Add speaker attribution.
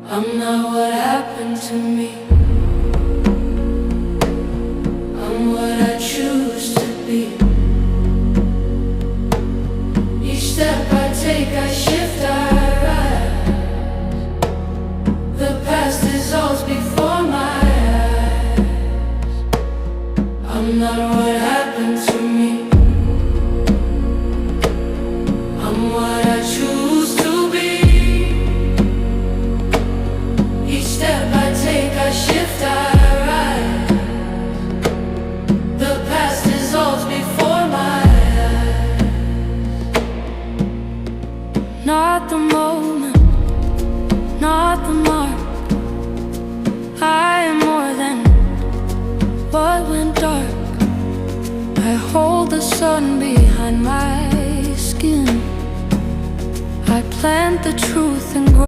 Speaker 1: I'm not what happened to me. I'm what I choose to be. Each step I take, I shift, I rise. The past dissolves before my eyes. I'm not what happened to me. I'm what I choose to be. Each step I take, I shift, I rise. The past dissolves before my eyes. Not the moment, not the mark. I am more than what went dark. I hold the sun behind my skin. I plant the truth and grow.